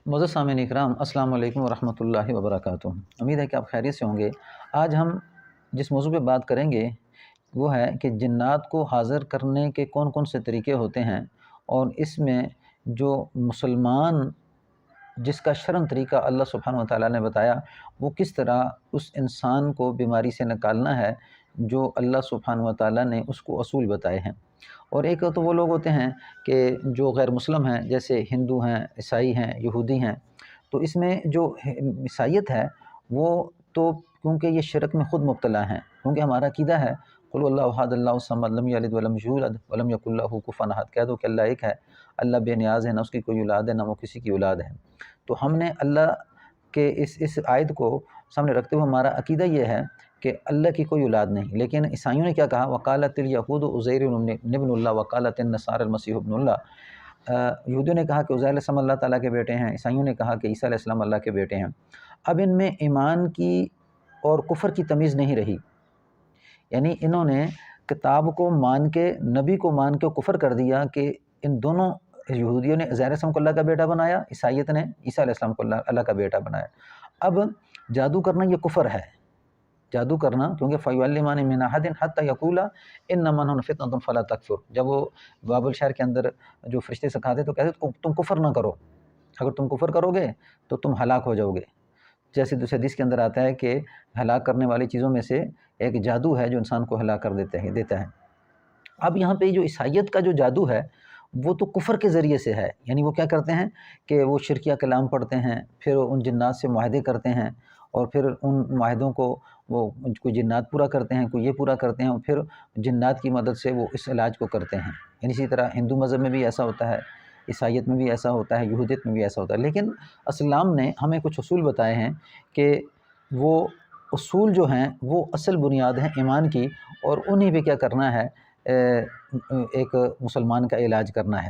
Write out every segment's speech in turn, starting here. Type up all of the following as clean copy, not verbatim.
معزز سامعین اکرام، السلام علیکم ورحمۃ اللہ وبرکاتہ۔ امید ہے کہ آپ خیریت سے ہوں گے۔ آج ہم جس موضوع پہ بات کریں گے وہ ہے کہ جنات کو حاضر کرنے کے کون کون سے طریقے ہوتے ہیں، اور اس میں جو مسلمان جس کا شرعاً طریقہ اللہ سبحانہ و تعالیٰ نے بتایا، وہ کس طرح اس انسان کو بیماری سے نکالنا ہے جو اللہ سبحانہ و تعالیٰ نے اس کو اصول بتائے ہیں۔ اور ایک تو وہ لوگ ہوتے ہیں کہ جو غیر مسلم ہیں، جیسے ہندو ہیں، عیسائی ہیں، یہودی ہیں۔ تو اس میں جو عیسائیت ہے وہ تو کیونکہ یہ شرک میں خود مبتلا ہیں، کیونکہ ہمارا عقیدہ ہے قل اللہ احد اللہ الصمد لم یلد ولم یولد ولم یکن لہ کفوا احد، کہہ دو کہ اللہ ایک ہے، اللہ بے نیاز ہے، نہ اس کی کوئی اولاد ہے، نہ وہ کسی کی اولاد ہے۔ تو ہم نے اللہ کے اس آیت کو سامنے رکھتے ہوئے ہمارا عقیدہ یہ ہے کہ اللہ کی کوئی اولاد نہیں۔ لیکن عیسائیوں نے کیا کہا؟ وقالت الیہود عزیر ابن اللہ وقالت النصارى المسیح ابن اللہ۔ یہودیوں نے کہا کہ عزیر علیہ السلام اللہ تعالیٰ کے بیٹے ہیں، عیسائیوں نے کہا کہ عیسیٰ علیہ السلام اللہ کے بیٹے ہیں۔ اب ان میں ایمان کی اور کفر کی تمیز نہیں رہی، یعنی انہوں نے کتاب کو مان کے، نبی کو مان کے کفر کر دیا کہ ان دونوں یہودیوں نے عزیر علیہ السلام کو اللہ کا بیٹا بنایا، عیسائیت نے عیسیٰ علیہ السلام کو اللہ کا بیٹا بنایا۔ اب جادو کرنا یہ کفر ہے، جادو کرنا، کیونکہ فَيُعَلِّمَانِ مِنْ أَحَدٍ حَتَّى يَقُولَ إِنَّمَا نَحْنُ فِتْنَةٌ فَلَا تَكْفُرْ۔ جب وہ بابل شہر کے اندر جو فرشتے سکھاتے تو کہتے تم کفر نہ کرو، اگر تم کفر کرو گے تو تم ہلاک ہو جاؤ گے۔ جیسے دوسرے حدیث کے اندر آتا ہے کہ ہلاک کرنے والی چیزوں میں سے ایک جادو ہے جو انسان کو ہلاک کر دیتا ہے۔ اب یہاں پہ جو عیسائیت کا جو جادو ہے وہ تو کفر کے ذریعے سے ہے، یعنی وہ کیا کرتے ہیں کہ وہ شرکیہ کلام پڑھتے ہیں، پھر ان جنات سے معاہدے کرتے ہیں، اور پھر ان معاہدوں کو وہ کوئی جنات پورا کرتے ہیں، کوئی یہ پورا کرتے ہیں، اور پھر جنات کی مدد سے وہ اس علاج کو کرتے ہیں۔ یعنی اسی طرح ہندو مذہب میں بھی ایسا ہوتا ہے، عیسائیت میں بھی ایسا ہوتا ہے، یہودیت میں بھی ایسا ہوتا ہے۔ لیکن اسلام نے ہمیں کچھ اصول بتائے ہیں کہ وہ اصول جو ہیں وہ اصل بنیاد ہیں ایمان کی، اور انہی پہ کیا کرنا ہے، ایک مسلمان کا علاج کرنا ہے۔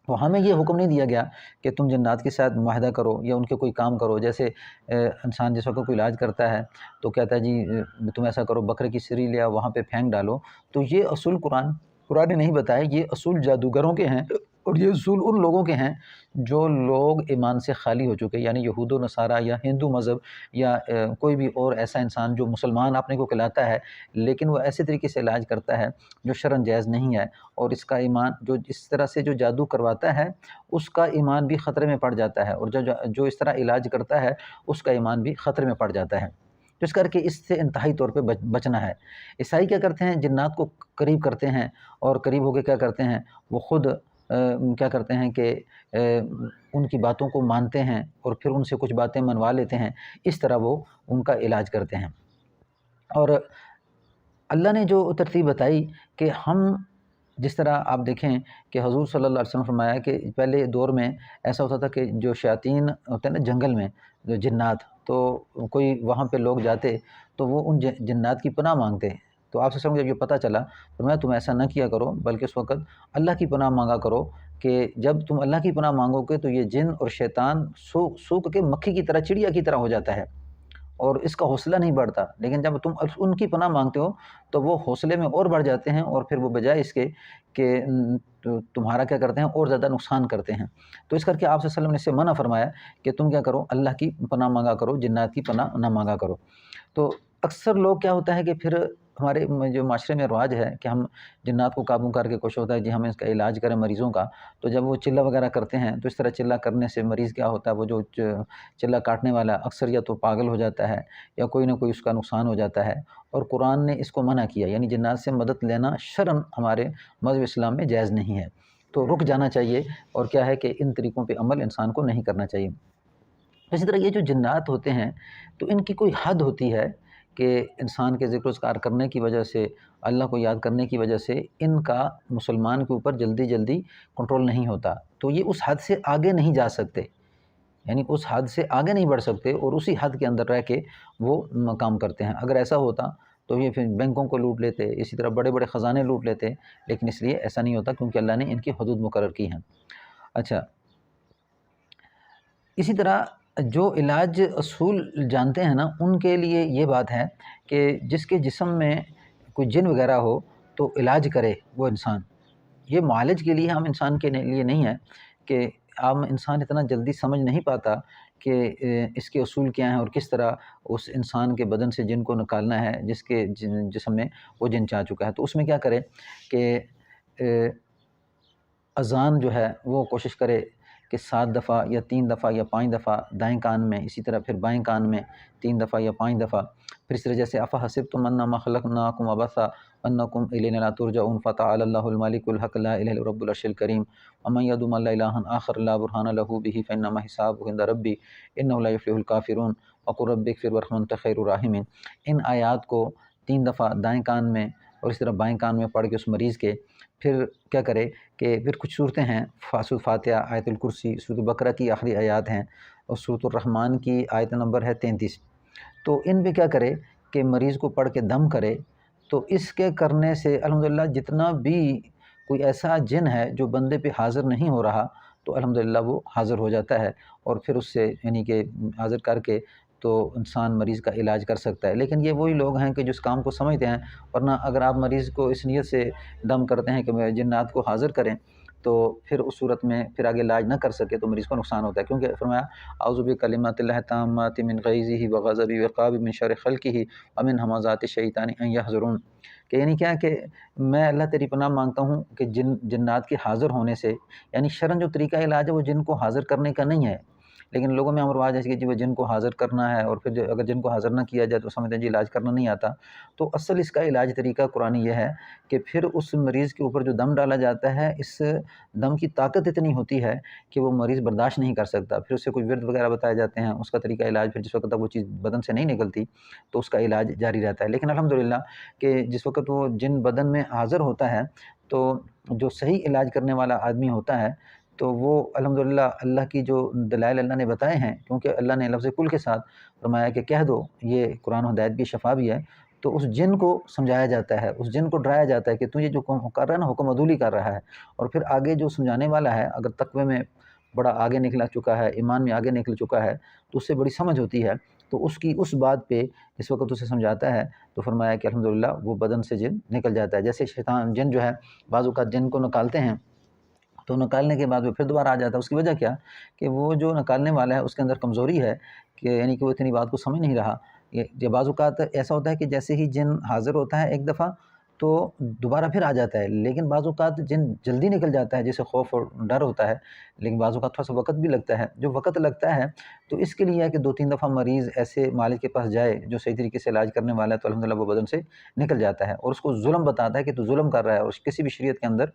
تو ہمیں یہ حکم نہیں دیا گیا کہ تم جنات کے ساتھ معاہدہ کرو یا ان کے کوئی کام کرو۔ جیسے انسان جس وقت کوئی علاج کرتا ہے تو کہتا ہے جی تم ایسا کرو، بکرے کی سری لیا وہاں پہ پھینک ڈالو۔ تو یہ اصول قرآن نے نہیں بتائے، یہ اصول جادوگروں کے ہیں، اور یہ اصول ان لوگوں کے ہیں جو لوگ ایمان سے خالی ہو چکے، یعنی یہود و نصارہ یا ہندو مذہب یا کوئی بھی اور ایسا انسان جو مسلمان اپنے کو کہلاتا ہے لیکن وہ ایسے طریقے سے علاج کرتا ہے جو شرعاً جائز نہیں ہے، اور اس کا ایمان جو اس طرح سے جو جادو کرواتا ہے اس کا ایمان بھی خطرے میں پڑ جاتا ہے، اور جو اس طرح علاج کرتا ہے اس کا ایمان بھی خطرے میں پڑ جاتا ہے۔ تو اس کر کے اس سے انتہائی طور پہ بچنا ہے۔ عیسائی کیا کرتے ہیں؟ جنات کو قریب کرتے ہیں، اور قریب ہو کے کیا کرتے ہیں، وہ خود کیا کرتے ہیں کہ ان کی باتوں کو مانتے ہیں اور پھر ان سے کچھ باتیں منوا لیتے ہیں، اس طرح وہ ان کا علاج کرتے ہیں۔ اور اللہ نے جو ترتیب بتائی کہ ہم جس طرح آپ دیکھیں کہ حضور صلی اللہ علیہ وسلم فرمایا کہ پہلے دور میں ایسا ہوتا تھا کہ جو شیاطین ہوتے ہیں نا جنگل میں، جو جنات، تو کوئی وہاں پہ لوگ جاتے تو وہ ان جنات کی پناہ مانگتے۔ تو آپ سے جب یہ پتہ چلا تو تم ایسا نہ کیا کرو، بلکہ اس وقت اللہ کی پناہ مانگا کرو، کہ جب تم اللہ کی پناہ مانگو گے تو یہ جن اور شیطان سوکھ کے مکھی کی طرح، چڑیا کی طرح ہو جاتا ہے، اور اس کا حوصلہ نہیں بڑھتا۔ لیکن جب تم ان کی پناہ مانگتے ہو تو وہ حوصلے میں اور بڑھ جاتے ہیں، اور پھر وہ بجائے اس کے کہ تمہارا کیا کرتے ہیں اور زیادہ نقصان کرتے ہیں۔ تو اس کر کے آپ صلی اللہ علیہ وسلم نے اس سے منع فرمایا کہ تم کیا کرو، اللہ کی پناہ مانگا کرو، جنات کی پناہ نہ مانگا کرو۔ تو اکثر لوگ کیا ہوتا ہے کہ پھر ہمارے جو معاشرے میں رواج ہے کہ ہم جنات کو قابو کر کے کچھ ہوتا ہے جی ہمیں اس کا علاج کریں مریضوں کا، تو جب وہ چلہ وغیرہ کرتے ہیں تو اس طرح چلہ کرنے سے مریض کیا ہوتا ہے، وہ جو چلہ کاٹنے والا اکثر یا تو پاگل ہو جاتا ہے یا کوئی نہ کوئی اس کا نقصان ہو جاتا ہے، اور قرآن نے اس کو منع کیا، یعنی جنات سے مدد لینا شرعاً ہمارے مذہب اسلام میں جائز نہیں ہے۔ تو رک جانا چاہیے، اور کیا ہے کہ ان طریقوں پہ عمل انسان کو نہیں کرنا چاہیے۔ اسی طرح یہ جو جنات ہوتے ہیں تو ان کی کوئی حد ہوتی ہے کہ انسان کے ذکر و اذکار کرنے کی وجہ سے، اللہ کو یاد کرنے کی وجہ سے ان کا مسلمان کے اوپر جلدی جلدی کنٹرول نہیں ہوتا، تو یہ اس حد سے آگے نہیں جا سکتے، یعنی اس حد سے آگے نہیں بڑھ سکتے، اور اسی حد کے اندر رہ کے وہ کام کرتے ہیں۔ اگر ایسا ہوتا تو یہ پھر بینکوں کو لوٹ لیتے، اسی طرح بڑے بڑے خزانے لوٹ لیتے، لیکن اس لیے ایسا نہیں ہوتا کیونکہ اللہ نے ان کی حدود مقرر کی ہیں۔ اچھا، اسی طرح جو علاج اصول جانتے ہیں نا ان کے لیے یہ بات ہے کہ جس کے جسم میں کوئی جن وغیرہ ہو تو علاج کرے وہ انسان، یہ معالج کے لیے ہم انسان کے لیے نہیں ہے کہ عام انسان اتنا جلدی سمجھ نہیں پاتا کہ اس کے اصول کیا ہیں اور کس طرح اس انسان کے بدن سے جن کو نکالنا ہے جس کے جسم میں وہ جن چاہ چکا ہے۔ تو اس میں کیا کرے کہ اذان جو ہے وہ کوشش کرے کہ 7 دفعہ یا 3 دفعہ یا 5 دفعہ دائیں کان میں، اسی طرح پھر بائیں کان میں 3 دفعہ یا 5 دفعہ، پھر اس طرح جیسے افحسبتم انما خلقناکم عبثا وانکم الینا لا ترجعون فتعالی اللہ الملک الحق لا الہ الا رب العرش الکریم ومن يدع مع الله الہا آخر لا برہان له به فانما حسابه عند ربی انه لا يفلح الکافرون وقل رب اغفر وارحم وانت خیر الراحمین۔ ان آیات کو 3 دفعہ دائیں کان میں اور اس طرح بائیں کان میں پڑھ کے اس مریض کے پھر کیا کرے کہ پھر کچھ صورتیں ہیں، سورۃ فاتحہ، آیت الکرسی، سورۃ بقرہ کی آخری آیات ہیں اور سورۃ الرحمن کی آیت نمبر ہے 33، تو ان پہ کیا کرے کہ مریض کو پڑھ کے دم کرے۔ تو اس کے کرنے سے الحمدللہ جتنا بھی کوئی ایسا جن ہے جو بندے پہ حاضر نہیں ہو رہا تو الحمدللہ وہ حاضر ہو جاتا ہے، اور پھر اس سے یعنی کہ حاضر کر کے تو انسان مریض کا علاج کر سکتا ہے۔ لیکن یہ وہی لوگ ہیں کہ جو اس کام کو سمجھتے ہیں، ورنہ اگر آپ مریض کو اس نیت سے دم کرتے ہیں کہ جنات کو حاضر کریں تو پھر اس صورت میں پھر آگے علاج نہ کر سکے تو مریض کو نقصان ہوتا ہے، کیونکہ فرمایا اعوذ بکلمات اللہ التامات من غیظہ وغضبہ وعقابہ من شر خلقہ ومن ھمزات الشیطان ان یحضرون، کہ یعنی کیا کہ میں اللہ تیری پناہ مانگتا ہوں کہ جنات کے حاضر ہونے سے، یعنی شرعاً جو طریقہ علاج ہے وہ جن کو حاضر کرنے کا نہیں ہے، لیکن لوگوں میں عام رواج ہے کہ جی وہ جن کو حاضر کرنا ہے، اور پھر اگر جن کو حاضر نہ کیا جائے تو سمجھتے ہیں جی علاج کرنا نہیں آتا۔ تو اصل اس کا علاج طریقہ قرآنی یہ ہے کہ پھر اس مریض کے اوپر جو دم ڈالا جاتا ہے، اس دم کی طاقت اتنی ہوتی ہے کہ وہ مریض برداشت نہیں کر سکتا، پھر اسے کوئی ورد وغیرہ بتائے جاتے ہیں، اس کا طریقہ علاج پھر جس وقت تک وہ چیز بدن سے نہیں نکلتی تو اس کا علاج جاری رہتا ہے۔ لیکن الحمدللہ کہ جس وقت وہ جن بدن میں حاضر ہوتا ہے تو جو صحیح علاج کرنے والا آدمی ہوتا ہے تو وہ الحمدللہ اللہ کی جو دلائل اللہ نے بتائے ہیں، کیونکہ اللہ نے لفظ کل کے ساتھ فرمایا کہ کہہ دو، یہ قرآن ہدایت بھی شفا بھی ہے، تو اس جن کو سمجھایا جاتا ہے، اس جن کو ڈرایا جاتا ہے کہ تجھے جو کر رہا ہے نا حکم عدولی کر رہا ہے، اور پھر آگے جو سمجھانے والا ہے اگر تقوی میں بڑا آگے نکلا چکا ہے، ایمان میں آگے نکل چکا ہے تو اس سے بڑی سمجھ ہوتی ہے، تو اس کی اس بات پہ اس وقت اسے سمجھاتا ہے تو فرمایا کہ الحمدللہ وہ بدن سے جن نکل جاتا ہے۔ جیسے شیطان جن جو ہے بعض اوقات جن کو نکالتے ہیں تو نکالنے کے بعد وہ پھر دوبارہ آ جاتا ہے، اس کی وجہ کیا کہ وہ جو نکالنے والا ہے اس کے اندر کمزوری ہے کہ یعنی کہ وہ اتنی بات کو سمجھ نہیں رہا۔ یہ بعض اوقات ایسا ہوتا ہے کہ جیسے ہی جن حاضر ہوتا ہے ایک دفعہ تو دوبارہ پھر آ جاتا ہے، لیکن بعض اوقات جن جلدی نکل جاتا ہے جیسے خوف اور ڈر ہوتا ہے، لیکن بعض اوقات تھوڑا سا وقت بھی لگتا ہے۔ جو وقت لگتا ہے تو اس کے لیے ہے کہ 2-3 دفعہ مریض ایسے مالک کے پاس جائے جو صحیح طریقے سے علاج کرنے والا ہے تو الحمدللہ وہ بدن سے نکل جاتا ہے، اور اس کو ظلم بتاتا ہے کہ تو ظلم کر رہا ہے، اور کسی بھی شریعت کے اندر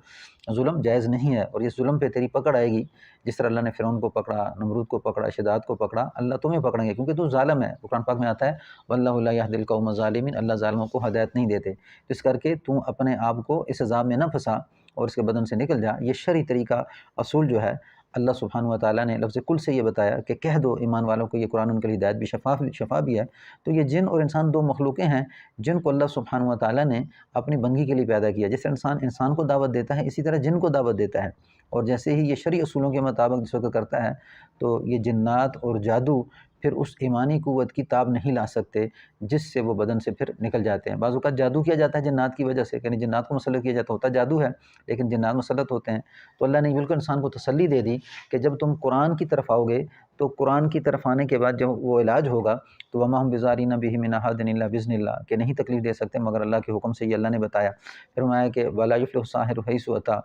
ظلم جائز نہیں ہے، اور یہ ظلم پہ تیری پکڑ آئے گی، جس طرح اللہ نے فرعون کو پکڑا، نمرود کو پکڑا، شداد کو پکڑا، اللہ تمہیں پکڑیں گے کیونکہ تو ظالم ہے۔ قرآن پاک میں آتا ہے واللہ لا یہدی القوم الظالمین، اللہ ظالموں کو ہدایت نہیں دیتے، تو اس کر کے تو اپنے آپ کو اس عذاب میں نہ پھنسا اور اس کے بدن سے نکل جا۔ یہ شرعی طریقہ اصول جو ہے اللہ سبحانہ و تعالیٰ نے لفظ کل سے یہ بتایا کہ کہہ دو ایمان والوں کو، یہ قرآن ان کے لیے ہدایت بھی شفا بھی ہے۔ تو یہ جن اور انسان دو مخلوقیں ہیں جن کو اللہ سبحانہ و تعالیٰ نے اپنی بندگی کے لیے پیدا کیا، جیسے انسان کو دعوت دیتا ہے اسی طرح جن کو دعوت دیتا ہے، اور جیسے ہی یہ شرعی اصولوں کے مطابق جس وقت کرتا ہے تو یہ جنات اور جادو پھر اس ایمانی قوت کی تاب نہیں لا سکتے جس سے وہ بدن سے پھر نکل جاتے ہیں۔ بعض اوقات جادو کیا جاتا ہے جنات کی وجہ سے، یعنی جنات کو مسلط کیا جاتا ہوتا جادو ہے لیکن جنات مسلط ہوتے ہیں، تو اللہ نے بالکل انسان کو تسلی دے دی کہ جب تم قرآن کی طرف آؤ گے تو قرآن کی طرف آنے کے بعد جب وہ علاج ہوگا تو وما ہم بضارین بہ من احد الا باذن اللہ، کہ نہیں تکلیف دے سکتے مگر اللہ کے حکم سے، یہ اللہ نے بتایا۔ پھر فرمایا کہ ولا یفلح الساحر حیث اتی،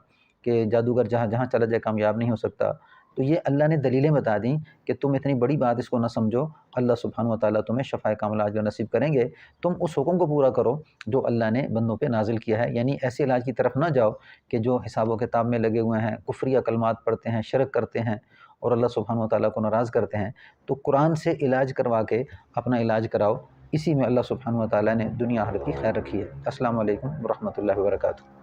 کہ جادوگر جہاں جہاں چلا جائے کامیاب نہیں ہو سکتا۔ تو یہ اللہ نے دلیلیں بتا دیں کہ تم اتنی بڑی بات اس کو نہ سمجھو، اللہ سبحانہ و تعالیٰ تمہیں شفائے کامل عاجلہ نصیب کریں گے، تم اس حکم کو پورا کرو جو اللہ نے بندوں پہ نازل کیا ہے، یعنی ایسے علاج کی طرف نہ جاؤ کہ جو حساب و کتاب میں لگے ہوئے ہیں، کفریہ کلمات پڑھتے ہیں، شرک کرتے ہیں اور اللہ سبحانہ و تعالیٰ کو ناراض کرتے ہیں۔ تو قرآن سے علاج کروا کے اپنا علاج کراؤ، اسی میں اللہ سبحانہ و تعالیٰ نے دنیا آخرت کی خیر رکھی ہے۔ السلام علیکم ورحمۃ اللہ وبرکاتہ۔